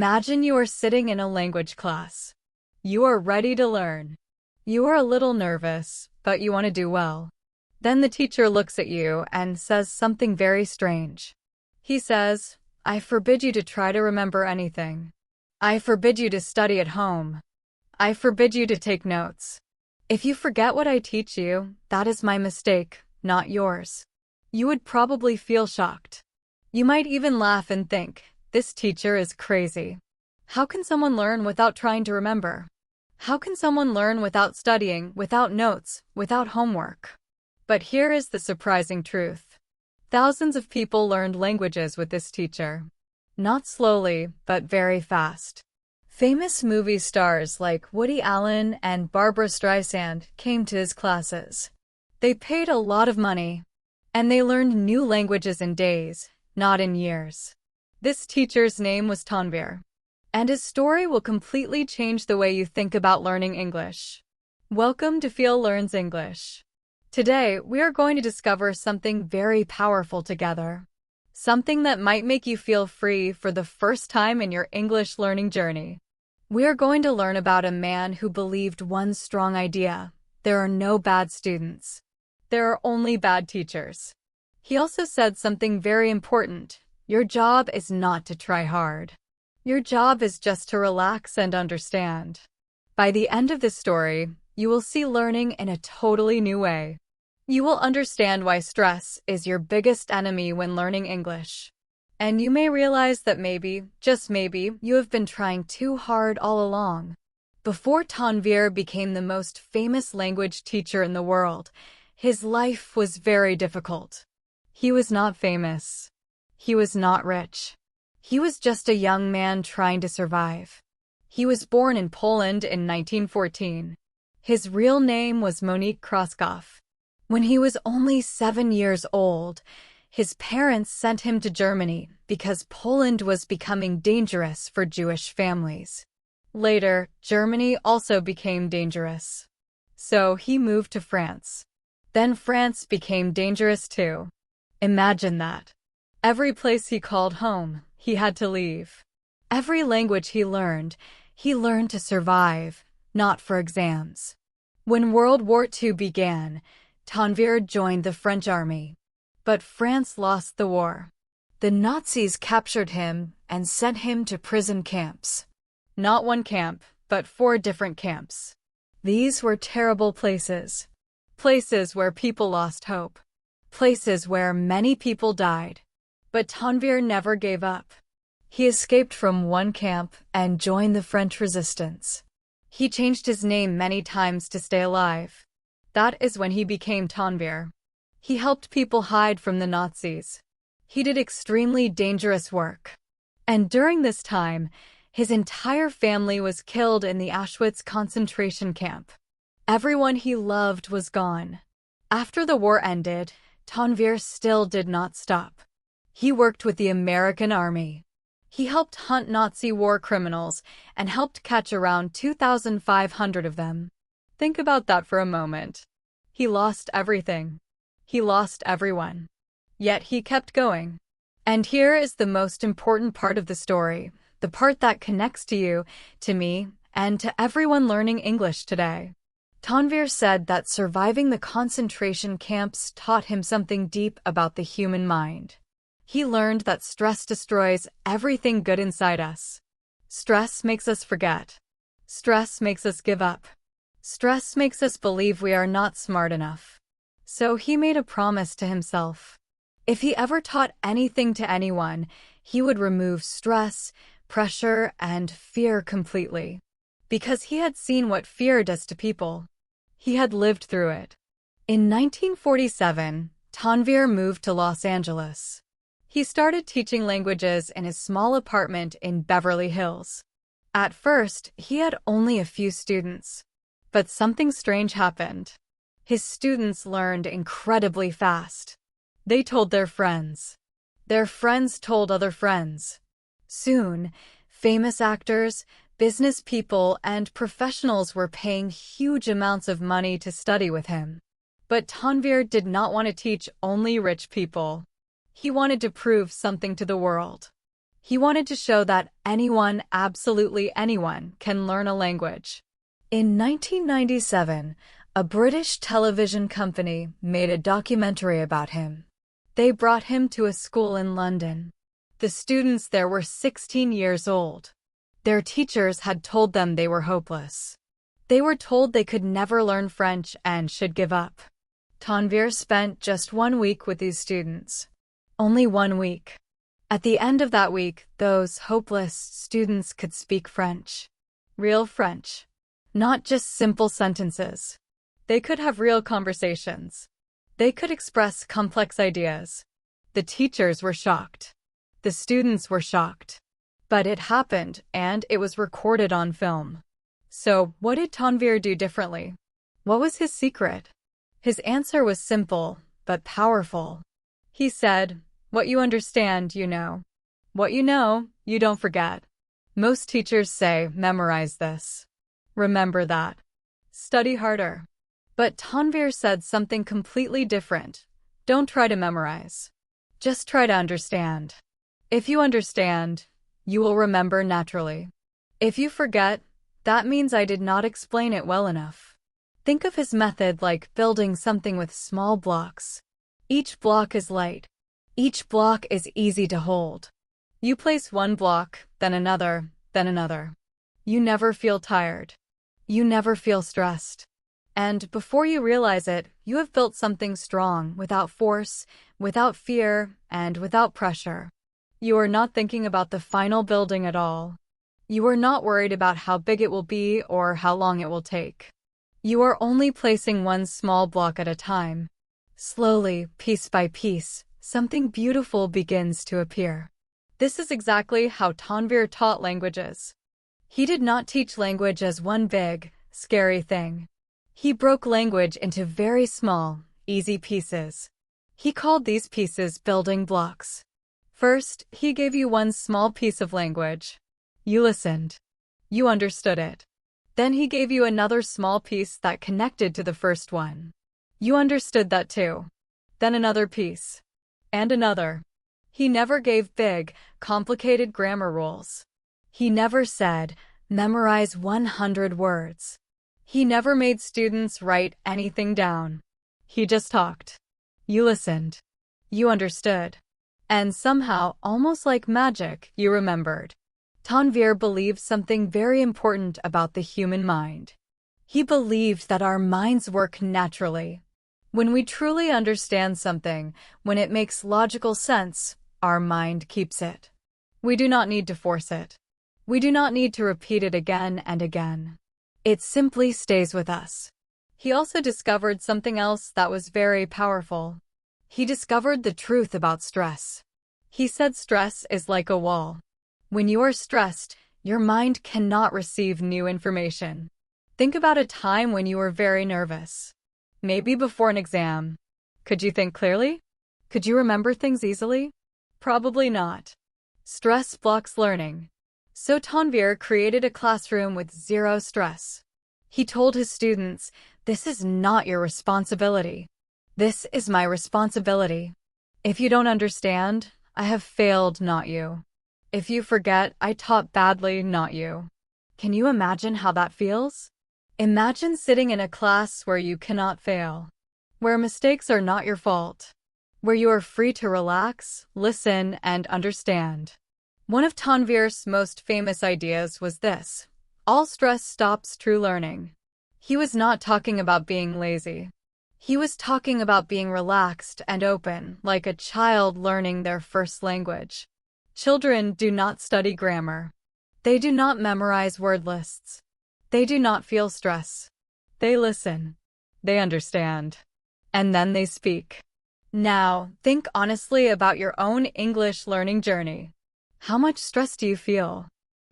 Imagine you are sitting in a language class. You are ready to learn. You are a little nervous, but you want to do well. Then the teacher looks at you and says something very strange. He says, "I forbid you to try to remember anything. I forbid you to study at home. I forbid you to take notes. If you forget what I teach you, that is my mistake, not yours." You would probably feel shocked. You might even laugh and think, "This teacher is crazy. How can someone learn without trying to remember? How can someone learn without studying, without notes, without homework?" But here is the surprising truth. Thousands of people learned languages with this teacher. Not slowly, but very fast. Famous movie stars like Woody Allen and Barbra Streisand came to his classes. They paid a lot of money, and they learned new languages in days, not in years. This teacher's name was Tanvir, and his story will completely change the way you think about learning English. Welcome to Feel Learns English. Today, we are going to discover something very powerful together. Something that might make you feel free for the first time in your English learning journey. We are going to learn about a man who believed one strong idea: there are no bad students. There are only bad teachers. He also said something very important. Your job is not to try hard. Your job is just to relax and understand. By the end of this story, you will see learning in a totally new way. You will understand why stress is your biggest enemy when learning English. And you may realize that maybe, just maybe, you have been trying too hard all along. Before Tanvir became the most famous language teacher in the world, his life was very difficult. He was not famous. He was not rich. He was just a young man trying to survive. He was born in Poland in 1914. His real name was Monique Kroskoff. When he was only 7 years old, his parents sent him to Germany because Poland was becoming dangerous for Jewish families. Later, Germany also became dangerous. So he moved to France. Then France became dangerous too. Imagine that. Every place he called home, he had to leave. Every language he learned to survive, not for exams. When World War II began, Tanvir joined the French army. But France lost the war. The Nazis captured him and sent him to prison camps. Not one camp, but 4 different camps. These were terrible places. Places where people lost hope. Places where many people died. But Tanvir never gave up. He escaped from one camp and joined the French resistance. He changed his name many times to stay alive. That is when he became Tanvir. He helped people hide from the Nazis. He did extremely dangerous work. And during this time, his entire family was killed in the Auschwitz concentration camp. Everyone he loved was gone. After the war ended, Tanvir still did not stop. He worked with the American army. He helped hunt Nazi war criminals and helped catch around 2,500 of them. Think about that for a moment. He lost everything. He lost everyone. Yet he kept going. And here is the most important part of the story, the part that connects to you, to me, and to everyone learning English today. Tanvir said that surviving the concentration camps taught him something deep about the human mind. He learned that stress destroys everything good inside us. Stress makes us forget. Stress makes us give up. Stress makes us believe we are not smart enough. So he made a promise to himself. If he ever taught anything to anyone, he would remove stress, pressure, and fear completely. Because he had seen what fear does to people. He had lived through it. In 1947, Tanvir moved to Los Angeles. He started teaching languages in his small apartment in Beverly Hills. At first, he had only a few students. But something strange happened. His students learned incredibly fast. They told their friends. Their friends told other friends. Soon, famous actors, business people, and professionals were paying huge amounts of money to study with him. But Tanvir did not want to teach only rich people. He wanted to prove something to the world. He wanted to show that anyone, absolutely anyone, can learn a language. In 1997, a British television company made a documentary about him. They brought him to a school in London. The students there were 16 years old. Their teachers had told them they were hopeless. They were told they could never learn French and should give up. Tanvir spent just 1 week with these students. Only 1 week. At the end of that week, those hopeless students could speak French. Real French. Not just simple sentences. They could have real conversations. They could express complex ideas. The teachers were shocked. The students were shocked. But it happened, and it was recorded on film. So, what did Tanvir do differently? What was his secret? His answer was simple, but powerful. He said, "What you understand, you know. What you know, you don't forget." Most teachers say, memorize this. Remember that. Study harder. But Tanvir said something completely different. Don't try to memorize. Just try to understand. If you understand, you will remember naturally. If you forget, that means I did not explain it well enough. Think of his method like building something with small blocks. Each block is light. Each block is easy to hold. You place one block, then another, then another. You never feel tired. You never feel stressed. And before you realize it, you have built something strong, without force, without fear, and without pressure. You are not thinking about the final building at all. You are not worried about how big it will be or how long it will take. You are only placing one small block at a time. Slowly, piece by piece, something beautiful begins to appear. This is exactly how Tanvir taught languages. He did not teach language as one big, scary thing. He broke language into very small, easy pieces. He called these pieces building blocks. First, he gave you one small piece of language. You listened. You understood it. Then he gave you another small piece that connected to the first one. You understood that too. Then another piece. And another. He never gave big, complicated grammar rules. He never said, memorize 100 words. He never made students write anything down. He just talked. You listened. You understood. And somehow, almost like magic, you remembered. Tanvir believed something very important about the human mind. He believed that our minds work naturally. When we truly understand something, when it makes logical sense, our mind keeps it. We do not need to force it. We do not need to repeat it again and again. It simply stays with us. He also discovered something else that was very powerful. He discovered the truth about stress. He said stress is like a wall. When you are stressed, your mind cannot receive new information. Think about a time when you were very nervous. Maybe before an exam. Could you think clearly? Could you remember things easily? Probably not. Stress blocks learning. So Tanvir created a classroom with zero stress. He told his students, "This is not your responsibility. This is my responsibility. If you don't understand, I have failed, not you. If you forget, I taught badly, not you." Can you imagine how that feels? Imagine sitting in a class where you cannot fail, where mistakes are not your fault, where you are free to relax, listen, and understand. One of Tanvir's most famous ideas was this: all stress stops true learning. He was not talking about being lazy. He was talking about being relaxed and open, like a child learning their first language. Children do not study grammar. They do not memorize word lists. They do not feel stress. They listen. They understand. And then they speak. Now, think honestly about your own English learning journey. How much stress do you feel?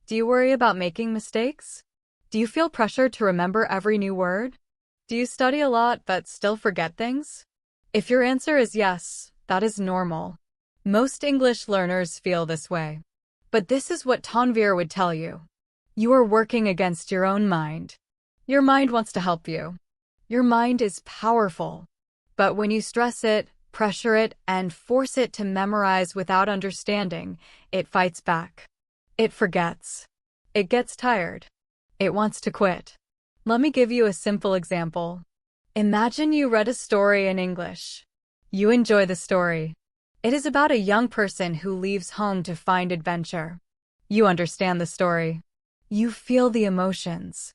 Do you worry about making mistakes? Do you feel pressure to remember every new word? Do you study a lot but still forget things? If your answer is yes, that is normal. Most English learners feel this way. But this is what Tanvir would tell you. You are working against your own mind. Your mind wants to help you. Your mind is powerful. But when you stress it, pressure it, and force it to memorize without understanding, it fights back. It forgets. It gets tired. It wants to quit. Let me give you a simple example. Imagine you read a story in English. You enjoy the story. It is about a young person who leaves home to find adventure. You understand the story. You feel the emotions.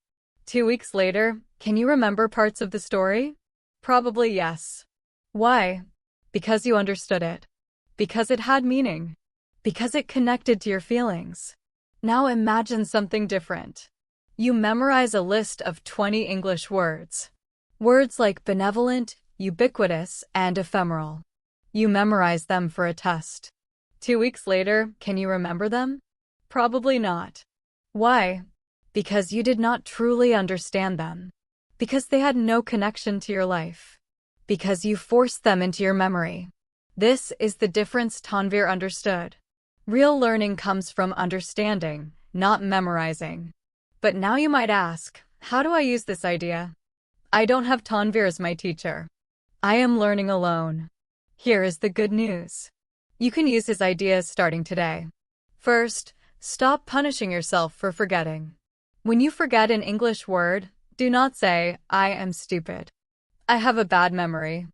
2 weeks later, can you remember parts of the story? Probably yes. Why? Because you understood it. Because it had meaning. Because it connected to your feelings. Now imagine something different. You memorize a list of 20 English words. Words like benevolent, ubiquitous, and ephemeral. You memorize them for a test. 2 weeks later, can you remember them? Probably not. Why? Because you did not truly understand them. Because they had no connection to your life. Because you forced them into your memory. This is the difference Tanvir understood. Real learning comes from understanding, not memorizing. But now you might ask, how do I use this idea? I don't have Tanvir as my teacher. I am learning alone. Here is the good news. You can use his ideas starting today. First, stop punishing yourself for forgetting. When you forget an English word, do not say, I am stupid. I have a bad memory.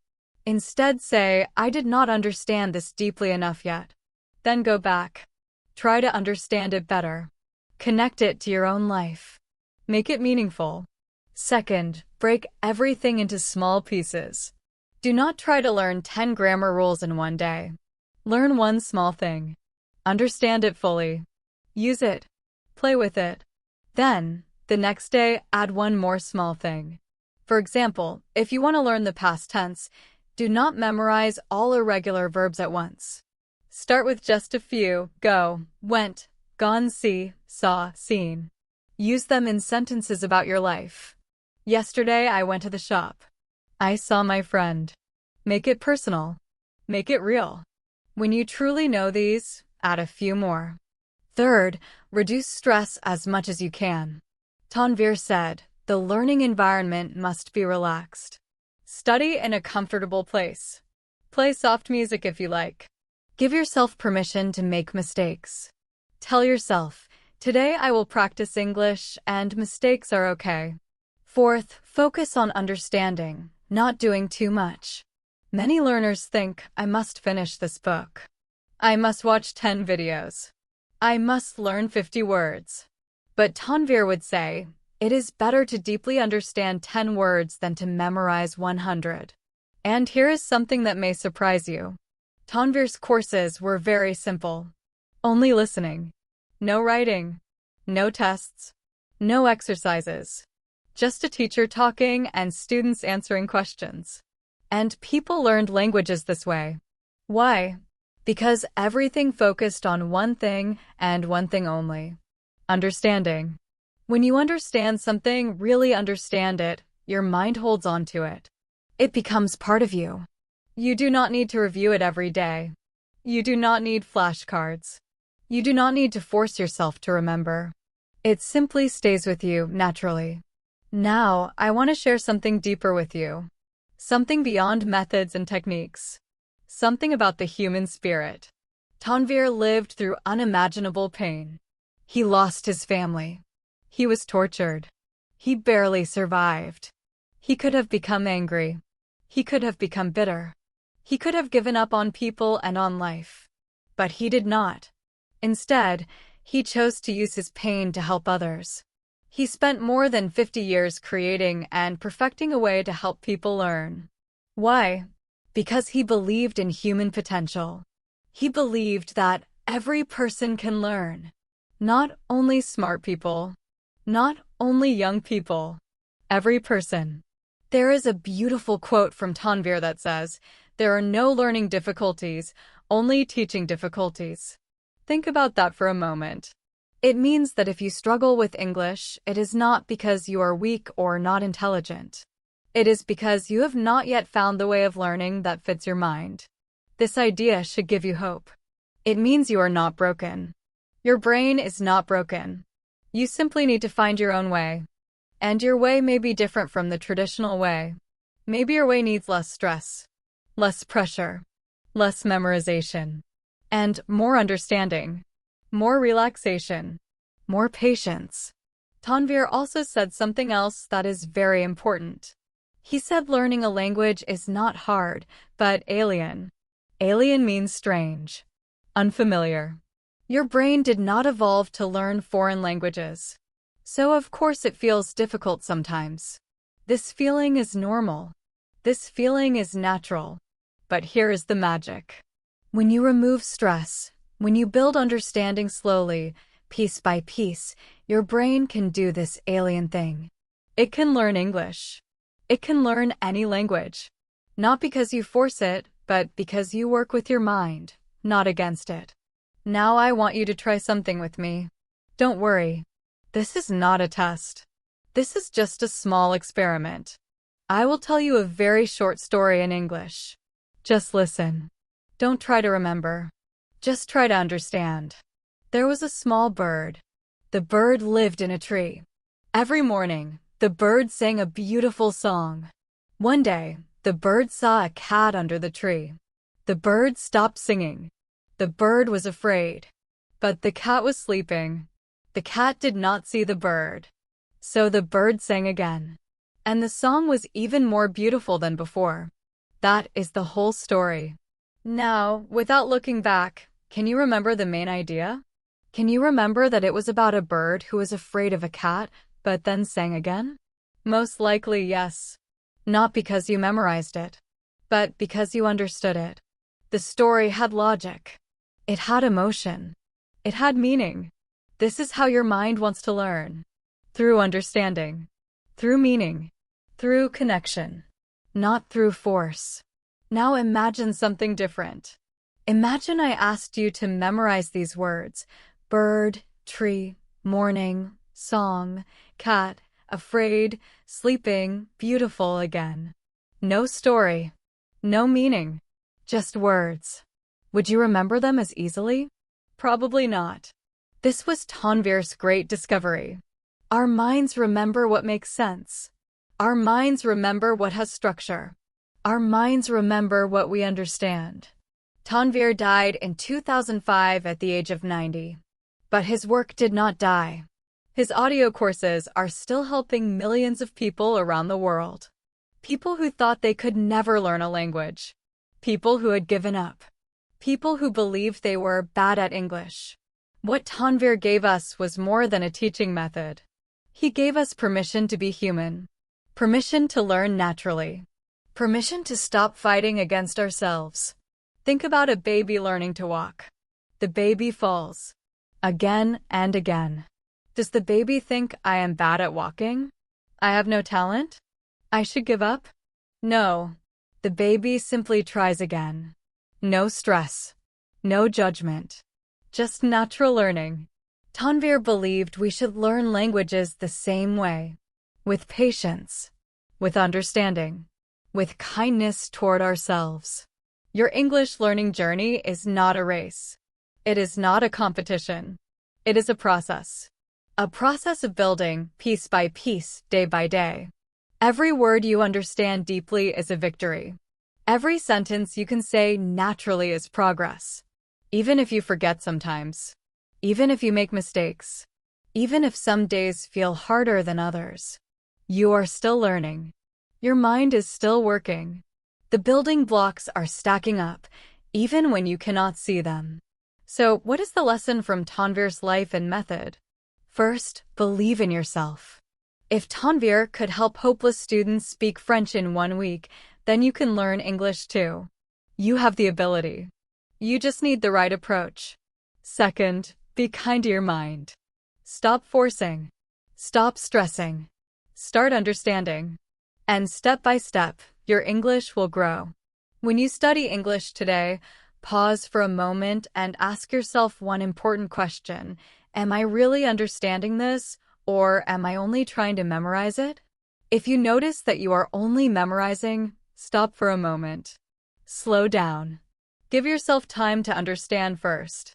Instead say, I did not understand this deeply enough yet. Then go back. Try to understand it better. Connect it to your own life. Make it meaningful. Second, break everything into small pieces. Do not try to learn 10 grammar rules in one day. Learn one small thing. Understand it fully. Use it. Play with it. Then, the next day, add one more small thing. For example, if you want to learn the past tense, do not memorize all irregular verbs at once. Start with just a few: go, went, gone, see, saw, seen. Use them in sentences about your life. Yesterday I went to the shop. I saw my friend. Make it personal. Make it real. When you truly know these, add a few more. Third, reduce stress as much as you can. Tanvir said, the learning environment must be relaxed. Study in a comfortable place. Play soft music if you like. Give yourself permission to make mistakes. Tell yourself, today I will practice English and mistakes are okay. Fourth, focus on understanding, not doing too much. Many learners think, I must finish this book. I must watch 10 videos. I must learn 50 words. But Tanvir would say, it is better to deeply understand 10 words than to memorize 100. And here is something that may surprise you. Tanvir's courses were very simple. Only listening. No writing. No tests. No exercises. Just a teacher talking and students answering questions. And people learned languages this way. Why? Because everything focused on one thing and one thing only. Understanding. When you understand something, really understand it, your mind holds on to it. It becomes part of you. You do not need to review it every day. You do not need flashcards. You do not need to force yourself to remember. It simply stays with you naturally. Now, I want to share something deeper with you. Something beyond methods and techniques. Something about the human spirit. Tanvir lived through unimaginable pain. He lost his family. He was tortured. He barely survived. He could have become angry. He could have become bitter. He could have given up on people and on life. But he did not. Instead, he chose to use his pain to help others. He spent more than 50 years creating and perfecting a way to help people learn. Why? Because he believed in human potential. He believed that every person can learn. Not only smart people. Not only young people. Every person. There is a beautiful quote from Tanvir that says, there are no learning difficulties, only teaching difficulties. Think about that for a moment. It means that if you struggle with English, it is not because you are weak or not intelligent. It is because you have not yet found the way of learning that fits your mind. This idea should give you hope. It means you are not broken. Your brain is not broken. You simply need to find your own way. And your way may be different from the traditional way. Maybe your way needs less stress. less pressure, less memorization, and more understanding, more relaxation, more patience. Tanvir also said something else that is very important. He said learning a language is not hard, but alien. Alien means strange, unfamiliar. Your brain did not evolve to learn foreign languages. So of course it feels difficult sometimes. This feeling is normal. This feeling is natural. But here is the magic. When you remove stress, when you build understanding slowly, piece by piece, your brain can do this alien thing. It can learn English. It can learn any language. Not because you force it, but because you work with your mind, not against it. Now I want you to try something with me. Don't worry. This is not a test. This is just a small experiment. I will tell you a very short story in English. Just listen. Don't try to remember. Just try to understand. There was a small bird. The bird lived in a tree. Every morning, the bird sang a beautiful song. One day, the bird saw a cat under the tree. The bird stopped singing. The bird was afraid. But the cat was sleeping. The cat did not see the bird. So the bird sang again. And the song was even more beautiful than before. That is the whole story. Now, without looking back, can you remember the main idea? Can you remember that it was about a bird who was afraid of a cat, but then sang again? Most likely, yes. Not because you memorized it, but because you understood it. The story had logic. It had emotion. It had meaning. This is how your mind wants to learn. Through understanding. Through meaning. Through connection. Not through force. Now imagine something different. Imagine I asked you to memorize these words: bird, tree, morning, song, cat, afraid, sleeping, beautiful again. No story. No meaning. Just words. Would you remember them as easily? Probably not. This was Tanvir's great discovery. Our minds remember what makes sense. Our minds remember what has structure. Our minds remember what we understand. Tanvir died in 2005 at the age of 90. But his work did not die. His audio courses are still helping millions of people around the world. People who thought they could never learn a language. People who had given up. People who believed they were bad at English. What Tanvir gave us was more than a teaching method. He gave us permission to be human. Permission to learn naturally. Permission to stop fighting against ourselves. Think about a baby learning to walk. The baby falls. Again and again. Does the baby think, I am bad at walking? I have no talent? I should give up? No. The baby simply tries again. No stress. No judgment. Just natural learning. Tanvir believed we should learn languages the same way. With patience. With understanding. With kindness toward ourselves. Your English learning journey is not a race. It is not a competition. It is a process. A process of building, piece by piece, day by day. Every word you understand deeply is a victory. Every sentence you can say naturally is progress. Even if you forget sometimes. Even if you make mistakes. Even if some days feel harder than others. You are still learning. Your mind is still working. The building blocks are stacking up, even when you cannot see them. So, what is the lesson from Tanvir's life and method? First, believe in yourself. If Tanvir could help hopeless students speak French in 1 week, then you can learn English too. You have the ability. You just need the right approach. Second, be kind to your mind. Stop forcing. Stop stressing. Start understanding. And step by step, your English will grow. When you study English today, pause for a moment and ask yourself one important question. Am I really understanding this, or am I only trying to memorize it? If you notice that you are only memorizing, stop for a moment. Slow down. Give yourself time to understand first.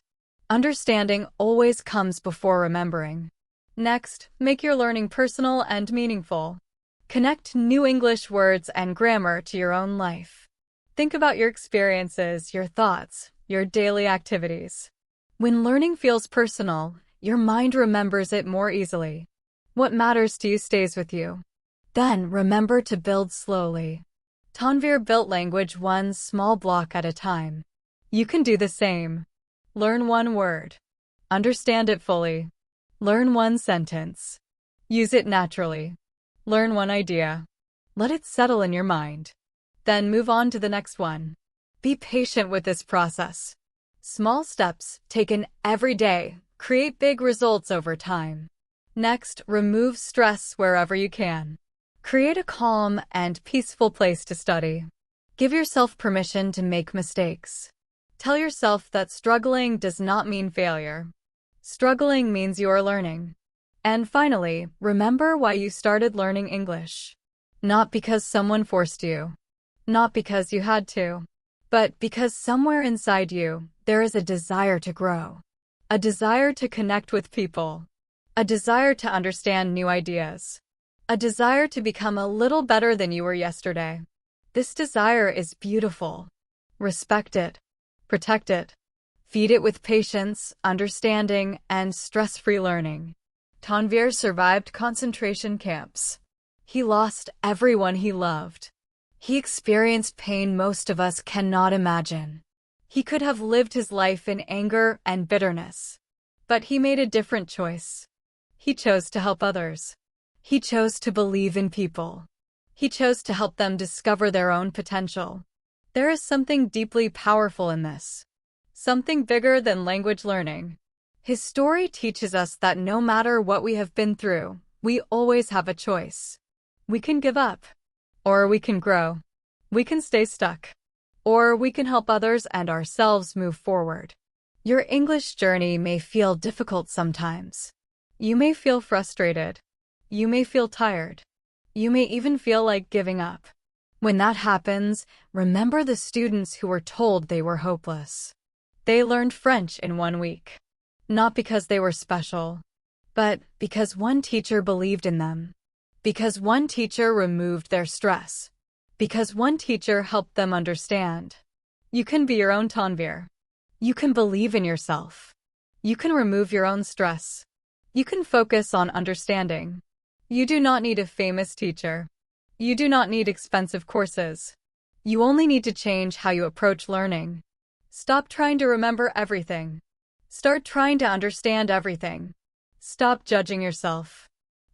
Understanding always comes before remembering. Next, make your learning personal and meaningful. Connect new English words and grammar to your own life. Think about your experiences, your thoughts, your daily activities. When learning feels personal, your mind remembers it more easily. What matters to you stays with you. Then remember to build slowly. Tanvir built language one small block at a time. You can do the same. Learn one word. Understand it fully. Learn one sentence. Use it naturally. Learn one idea. Let it settle in your mind. Then move on to the next one. Be patient with this process. Small steps, taken every day, create big results over time. Next, remove stress wherever you can. Create a calm and peaceful place to study. Give yourself permission to make mistakes. Tell yourself that struggling does not mean failure. Struggling means you are learning. And finally, remember why you started learning English. Not because someone forced you. Not because you had to. But because somewhere inside you, there is a desire to grow. A desire to connect with people. A desire to understand new ideas. A desire to become a little better than you were yesterday. This desire is beautiful. Respect it. Protect it. Feed it with patience, understanding, and stress-free learning. Tanvir survived concentration camps. He lost everyone he loved. He experienced pain most of us cannot imagine. He could have lived his life in anger and bitterness. But he made a different choice. He chose to help others. He chose to believe in people. He chose to help them discover their own potential. There is something deeply powerful in this. Something bigger than language learning. His story teaches us that no matter what we have been through, we always have a choice. We can give up. Or we can grow. We can stay stuck. Or we can help others and ourselves move forward. Your English journey may feel difficult sometimes. You may feel frustrated. You may feel tired. You may even feel like giving up. When that happens, remember the students who were told they were hopeless. They learned French in 1 week. Not because they were special, but because one teacher believed in them. Because one teacher removed their stress. Because one teacher helped them understand. You can be your own Tanvir. You can believe in yourself. You can remove your own stress. You can focus on understanding. You do not need a famous teacher. You do not need expensive courses. You only need to change how you approach learning. Stop trying to remember everything. Start trying to understand everything. Stop judging yourself.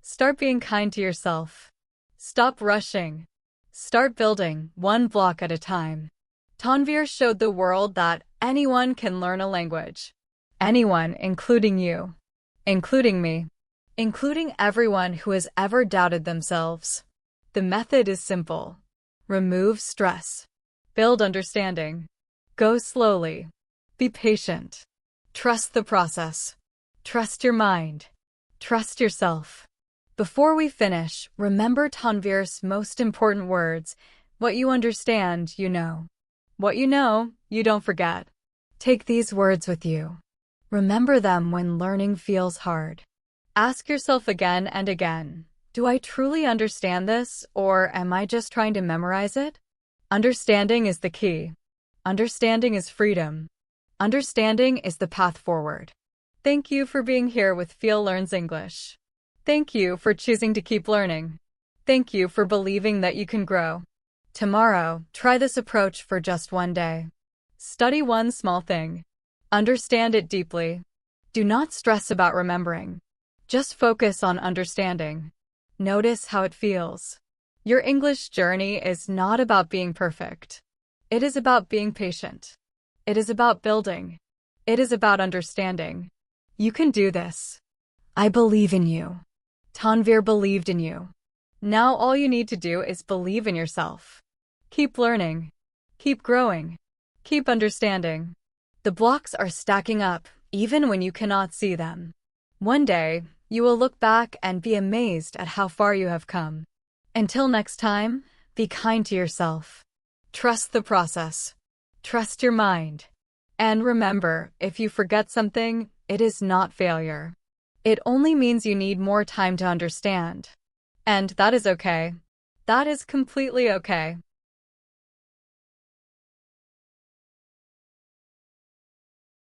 Start being kind to yourself. Stop rushing. Start building, one block at a time. Tanvir showed the world that anyone can learn a language. Anyone, including you. Including me. Including everyone who has ever doubted themselves. The method is simple. Remove stress. Build understanding. Go slowly. Be patient. Trust the process. Trust your mind. Trust yourself. Before we finish, remember Tanvir's most important words. What you understand, you know. What you know, you don't forget. Take these words with you. Remember them when learning feels hard. Ask yourself again and again, do I truly understand this, or am I just trying to memorize it? Understanding is the key. Understanding is freedom. Understanding is the path forward. Thank you for being here with Feel Learns English. Thank you for choosing to keep learning. Thank you for believing that you can grow. Tomorrow, try this approach for just 1 day. Study one small thing. Understand it deeply. Do not stress about remembering. Just focus on understanding. Notice how it feels. Your English journey is not about being perfect. It is about being patient. It is about building. It is about understanding. You can do this. I believe in you. Tanvir believed in you. Now all you need to do is believe in yourself. Keep learning. Keep growing. Keep understanding. The blocks are stacking up, even when you cannot see them. One day, you will look back and be amazed at how far you have come. Until next time, be kind to yourself. Trust the process. Trust your mind. And remember, if you forget something, it is not failure. It only means you need more time to understand. And that is okay. That is completely okay.